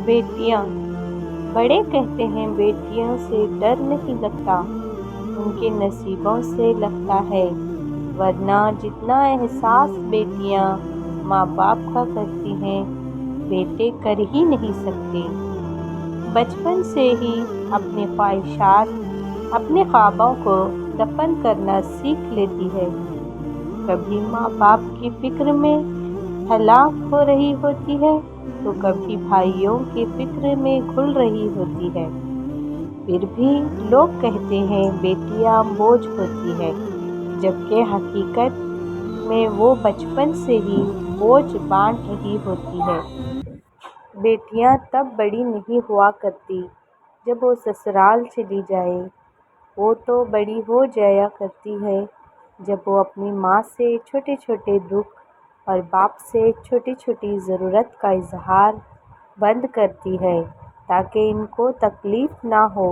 बेटियां। बड़े कहते हैं बेटियों से डर नहीं लगता, उनके नसीबों से लगता है, वरना जितना एहसास बेटियां माँ बाप का करती हैं बेटे कर ही नहीं सकते। बचपन से ही अपने ख्वाहिशात, अपने ख्वाबों को दफन करना सीख लेती है। कभी माँ बाप की फिक्र में हलाक हो रही होती है तो कभी भाइयों की फिक्र में घुल रही होती है। फिर भी लोग कहते हैं बेटियां बोझ होती है, जबकि हकीकत में वो बचपन से ही बोझ बांट रही होती है। बेटियां तब बड़ी नहीं हुआ करती जब वो ससुराल चली जाए, वो तो बड़ी हो जाया करती है जब वो अपनी माँ से छोटे छोटे दुख और बाप से छोटी छोटी ज़रूरत का इजहार बंद करती है, ताकि इनको तकलीफ़ ना हो।